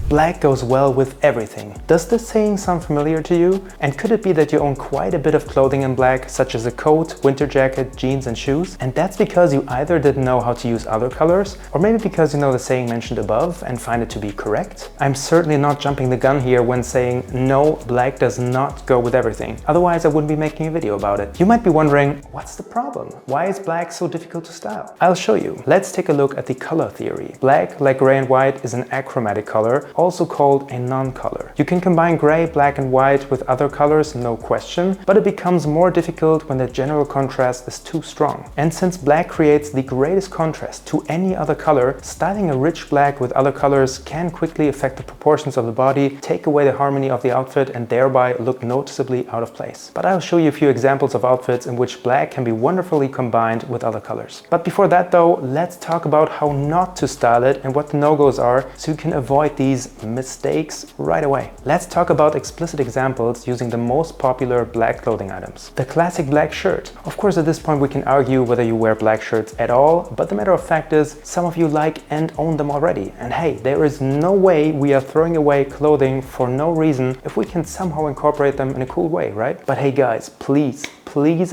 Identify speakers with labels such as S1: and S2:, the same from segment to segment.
S1: Black goes well with everything. Does this saying sound familiar to you? And could it be that you own quite a bit of clothing in black, such as a coat, winter jacket, jeans and shoes? And that's because you either didn't know how to use other colors, or maybe because you know the saying mentioned above and find it to be correct? I'm certainly not jumping the gun here when saying no, black does not go with everything. Otherwise I wouldn't be making a video about it. You might be wondering, what's the problem? Why is black so difficult to style? I'll show you. Let's take a look at the color theory. Black, like gray and white, is an achromatic color, also called a non-color. You can combine gray, black and white with other colors, no question, but it becomes more difficult when the general contrast is too strong. And since black creates the greatest contrast to any other color, styling a rich black with other colors can quickly affect the proportions of the body, take away the harmony of the outfit and thereby look noticeably out of place. But I'll show you a few examples of outfits in which black can be wonderfully combined with other colors. But before that though, let's talk about how not to style it and what the no-goes are so you can avoid these mistakes right away. Let's talk about explicit examples using the most popular black clothing items. The classic black shirt. Of course, at this point we can argue whether you wear black shirts at all, but the matter of fact is some of you like and own them already. And hey, there is no way we are throwing away clothing for no reason if we can somehow incorporate them in a cool way, right? But hey guys, please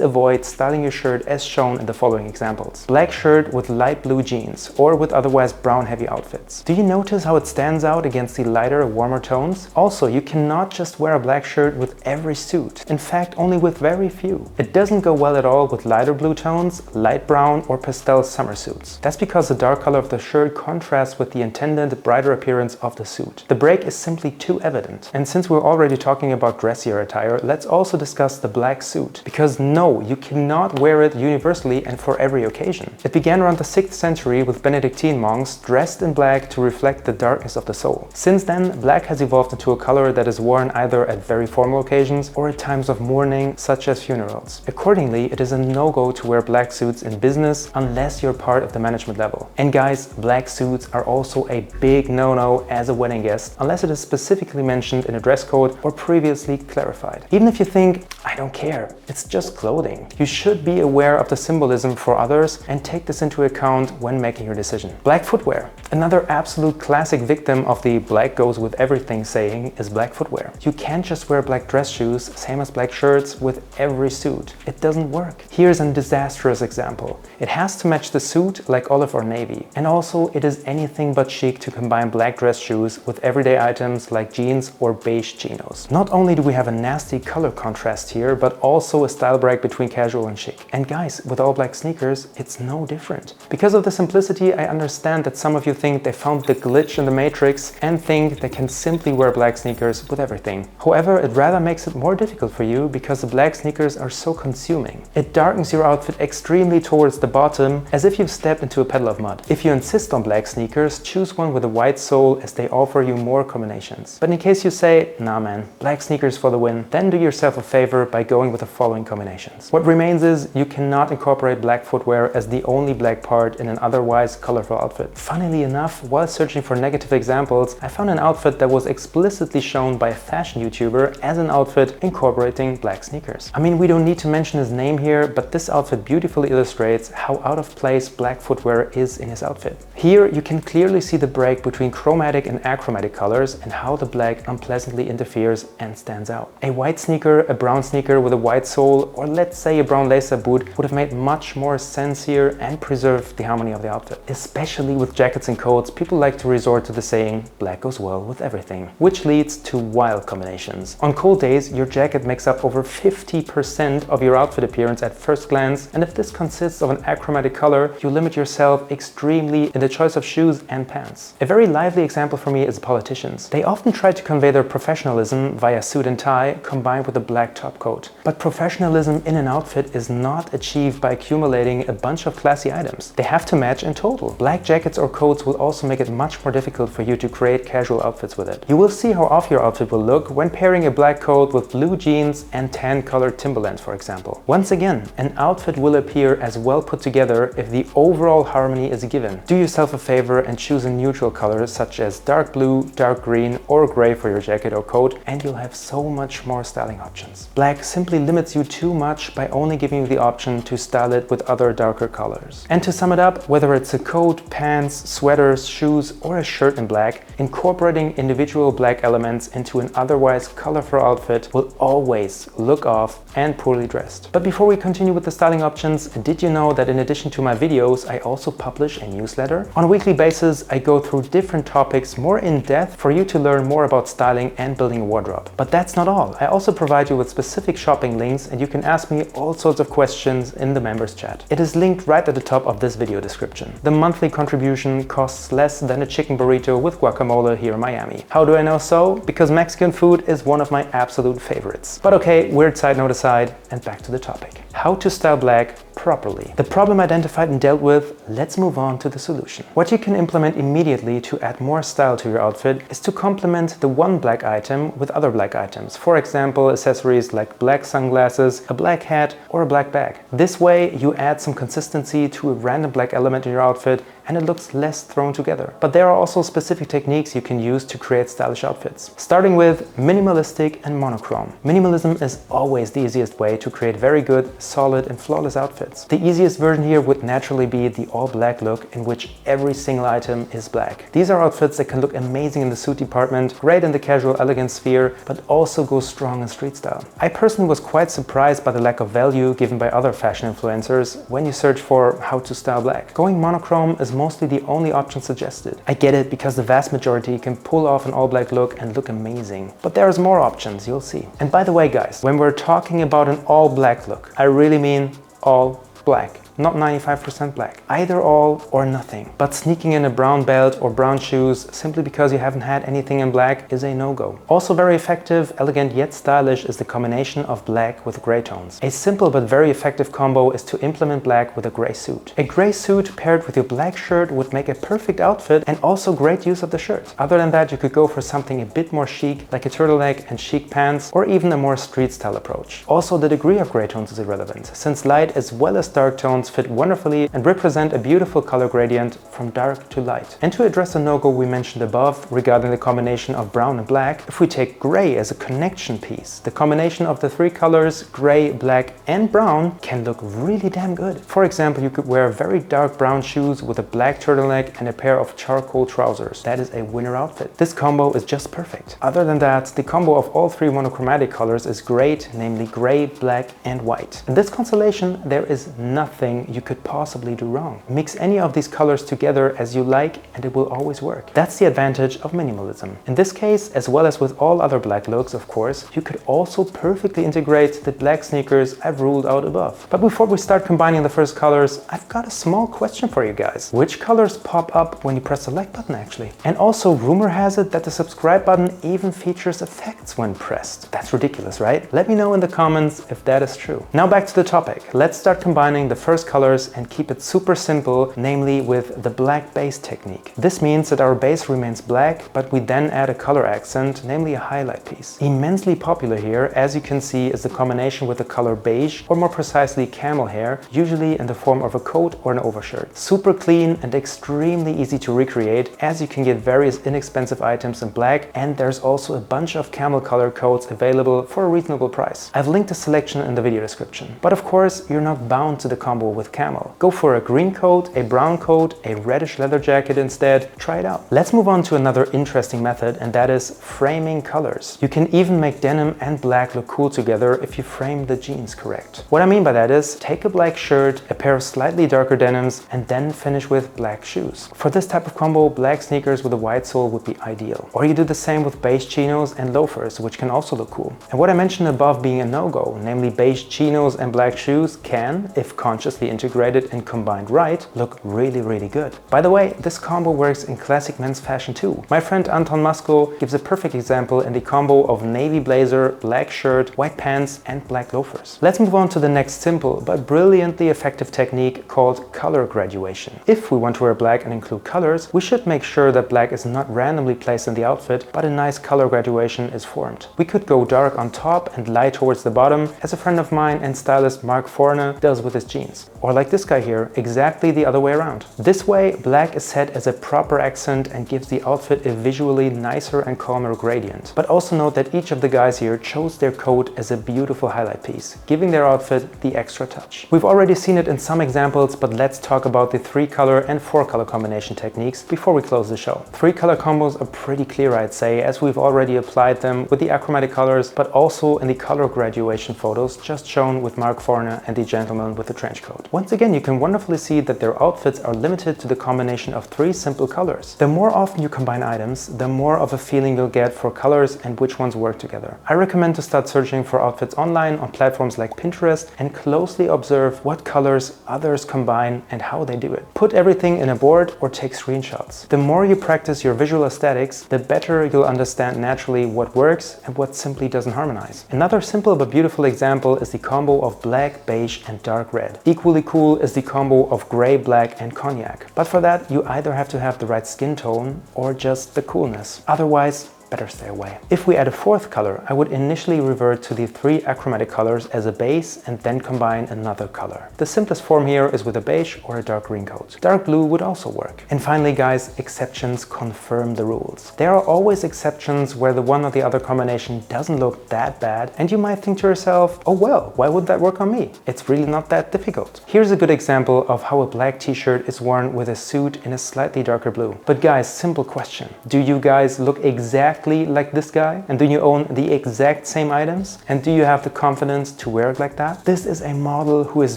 S1: avoid styling your shirt as shown in the following examples. Black shirt with light blue jeans or with otherwise brown heavy outfits. Do you notice how it stands out against the lighter, warmer tones? Also, you cannot just wear a black shirt with every suit. In fact, only with very few. It doesn't go well at all with lighter blue tones, light brown or pastel summer suits. That's because the dark color of the shirt contrasts with the intended brighter appearance of the suit. The break is simply too evident. And since we're already talking about dressier attire, let's also discuss the black suit. Because no, you cannot wear it universally and for every occasion. It began around the 6th century with Benedictine monks dressed in black to reflect the darkness of the soul. Since then, black has evolved into a color that is worn either at very formal occasions or at times of mourning, such as funerals. Accordingly, it is a no-go to wear black suits in business unless you're part of the management level. And guys, black suits are also a big no-no as a wedding guest, unless it is specifically mentioned in a dress code or previously clarified. Even if you think, I don't care, it's just clothing, you should be aware of the symbolism for others and take this into account when making your decision. Black footwear. Another absolute classic victim of the black goes with everything saying is black footwear. You can't just wear black dress shoes, same as black shirts, with every suit. It doesn't work. Here's a disastrous example. It has to match the suit like olive or navy. And also it is anything but chic to combine black dress shoes with everyday items like jeans or beige chinos. Not only do we have a nasty color contrast here, but also a style break between casual and chic. And guys, with all black sneakers, it's no different. Because of the simplicity, I understand that some of you think they found the glitch in the matrix and think they can simply wear black sneakers with everything. However, it rather makes it more difficult for you because the black sneakers are so consuming. It darkens your outfit extremely towards the bottom, as if you've stepped into a puddle of mud. If you insist on black sneakers, choose one with a white sole, as they offer you more combinations. But in case you say, nah man, black sneakers for the win, then do yourself a favor by going with the following combinations. What remains is you cannot incorporate black footwear as the only black part in an otherwise colorful outfit. Funnily enough, while searching for negative examples, I found an outfit that was explicitly shown by a fashion YouTuber as an outfit incorporating black sneakers. I mean, we don't need to mention his name here, but this outfit beautifully illustrates how out of place black footwear is in his outfit. Here you can clearly see the break between chromatic and achromatic colors and how the black unpleasantly interferes and stands out. A white sneaker, a brown sneaker with a white sole, or let's say a brown lace-up boot would have made much more sense here and preserved the harmony of the outfit. Especially with jackets and coats, people like to resort to the saying, black goes well with everything, which leads to wild combinations. On cold days, your jacket makes up over 50% of your outfit appearance at first glance, and if this consists of an achromatic color, you limit yourself extremely in the choice of shoes and pants. A very lively example for me is politicians. They often try to convey their professionalism via suit and tie combined with a black top coat. But professionalism in an outfit is not achieved by accumulating a bunch of classy items. They have to match in total. Black jackets or coats will also make it much more difficult for you to create casual outfits with it. You will see how off your outfit will look when pairing a black coat with blue jeans and tan colored Timberlands, for example. Once again, an outfit will appear as well put together if the overall harmony is given. Do yourself a favor and choose a neutral color such as dark blue, dark green or gray for your jacket or coat, and you'll have so much more styling options. Black simply limits you too much by only giving you the option to style it with other darker colors. And to sum it up, whether it's a coat, pants, sweaters, shoes or a shirt in black, Incorporating individual black elements into an otherwise colorful outfit will always look off and poorly dressed. But before we continue with the styling options, did you know that in addition to my videos, I also publish a newsletter? On a weekly basis, I go through different topics more in depth for you to learn more about styling and building a wardrobe. But that's not all. I also provide you with specific shopping links, and you can ask me all sorts of questions in the members chat. It is linked right at the top of this video description. The monthly contribution costs less than a chicken burrito with guacamole here in Miami. How do I know so? Because Mexican food is one of my absolute favorites. But okay, weird side note aside, and back to the topic. How to style black properly. The problem identified and dealt with, let's move on to the solution. What you can implement immediately to add more style to your outfit is to complement the one black item with other black items. For example, accessories like black sunglasses, a black hat, or a black bag. This way you add some consistency to a random black element in your outfit and it looks less thrown together. But there are also specific techniques you can use to create stylish outfits. Starting with minimalistic and monochrome. Minimalism is always the easiest way to create very good, solid and flawless outfits. The easiest version here would naturally be the all black look in which every single item is black. These are outfits that can look amazing in the suit department, great in the casual elegant sphere, but also go strong in street style. I personally was quite surprised by the lack of value given by other fashion influencers when you search for how to style black. Going monochrome is mostly the only option suggested. I get it because the vast majority can pull off an all black look and look amazing. But there's more options, you'll see. And by the way guys, when we're talking about an all black look, I really mean all black. Not 95% black. Either all or nothing. But sneaking in a brown belt or brown shoes simply because you haven't had anything in black is a no-go. Also very effective, elegant yet stylish is the combination of black with gray tones. A simple but very effective combo is to implement black with a gray suit. A gray suit paired with your black shirt would make a perfect outfit and also great use of the shirt. Other than that, you could go for something a bit more chic like a turtleneck and chic pants or even a more street style approach. Also the degree of gray tones is irrelevant since light as well as dark tones fit wonderfully and represent a beautiful color gradient from dark to light. And to address the no-go we mentioned above regarding the combination of brown and black, if we take gray as a connection piece, the combination of the three colors, gray, black and brown, can look really damn good. For example, you could wear very dark brown shoes with a black turtleneck and a pair of charcoal trousers. That is a winner outfit. This combo is just perfect. Other than that, the combo of all three monochromatic colors is great, namely gray, black and white. In this constellation, there is nothing you could possibly do wrong. Mix any of these colors together as you like and it will always work. That's the advantage of minimalism. In this case, as well as with all other black looks, of course, you could also perfectly integrate the black sneakers I've ruled out above. But before we start combining the first colors, I've got a small question for you guys. Which colors pop up when you press the like button actually? And also, rumor has it that the subscribe button even features effects when pressed. That's ridiculous, right? Let me know in the comments if that is true. Now back to the topic. Let's start combining the first colors and keep it super simple, namely with the black base technique. This means that our base remains black, but we then add a color accent, namely a highlight piece. Immensely popular here, as you can see, is the combination with the color beige, or more precisely camel hair, usually in the form of a coat or an overshirt. Super clean and extremely easy to recreate, as you can get various inexpensive items in black, and there's also a bunch of camel color coats available for a reasonable price. I've linked a selection in the video description. But of course, you're not bound to the combo with camel. Go for a green coat, a brown coat, a reddish leather jacket instead. Try it out. Let's move on to another interesting method, and that is framing colors. You can even make denim and black look cool together if you frame the jeans correct. What I mean by that is, take a black shirt, a pair of slightly darker denims, and then finish with black shoes. For this type of combo, black sneakers with a white sole would be ideal. Or you do the same with beige chinos and loafers, which can also look cool. And what I mentioned above being a no-go, namely beige chinos and black shoes, can, if consciously integrated and combined right, look really good. By the way, this combo works in classic men's fashion too. My friend Anton Masko gives a perfect example in the combo of navy blazer, black shirt, white pants and black loafers. Let's move on to the next simple but brilliantly effective technique called color graduation. If we want to wear black and include colors, we should make sure that black is not randomly placed in the outfit, but a nice color graduation is formed. We could go dark on top and light towards the bottom, as a friend of mine and stylist Mark Forner does with his jeans. Or like this guy here, exactly the other way around. This way, black is set as a proper accent and gives the outfit a visually nicer and calmer gradient. But also note that each of the guys here chose their coat as a beautiful highlight piece, giving their outfit the extra touch. We've already seen it in some examples, but let's talk about the 3-color and 4-color combination techniques before we close the show. 3-color combos are pretty clear, I'd say, as we've already applied them with the achromatic colors, but also in the color graduation photos just shown with Mark Forner and the gentleman with the trench coat. Once again, you can wonderfully see that their outfits are limited to the combination of 3 simple colors. The more often you combine items, the more of a feeling you'll get for colors and which ones work together. I recommend to start searching for outfits online on platforms like Pinterest and closely observe what colors others combine and how they do it. Put everything in a board or take screenshots. The more you practice your visual aesthetics, the better you'll understand naturally what works and what simply doesn't harmonize. Another simple but beautiful example is the combo of black, beige and dark red. Equally cool is the combo of gray, black and cognac. But for that, you either have to have the right skin tone or just the coolness. Otherwise, better stay away. If we add a 4th color, I would initially revert to the 3 achromatic colors as a base and then combine another color. The simplest form here is with a beige or a dark green coat. Dark blue would also work. And finally guys, exceptions confirm the rules. There are always exceptions where the one or the other combination doesn't look that bad and you might think to yourself, oh well, why would that work on me? It's really not that difficult. Here's a good example of how a black t-shirt is worn with a suit in a slightly darker blue. But guys, simple question. Do you guys look exactly like this guy? And do you own the exact same items? And do you have the confidence to wear it like that? This is a model who is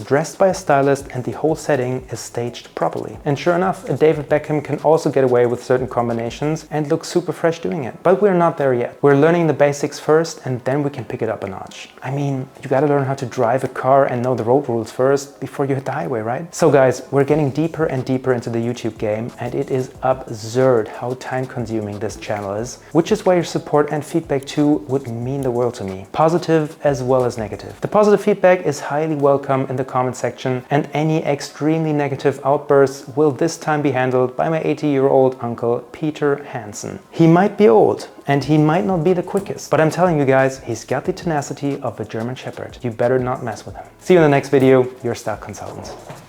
S1: dressed by a stylist and the whole setting is staged properly. And sure enough, a David Beckham can also get away with certain combinations and look super fresh doing it. But we're not there yet. We're learning the basics first and then we can pick it up a notch. I mean, you gotta learn how to drive a car and know the road rules first before you hit the highway, right? So guys, we're getting deeper and deeper into the YouTube game and it is absurd how time consuming this channel is, which is why your support and feedback too would mean the world to me. Positive as well as negative. The positive feedback is highly welcome in the comment section and any extremely negative outbursts will this time be handled by my 80-year-old uncle Peter Hansen. He might be old and he might not be the quickest, but I'm telling you guys, he's got the tenacity of a German Shepherd. You better not mess with him. See you in the next video, your style consultant.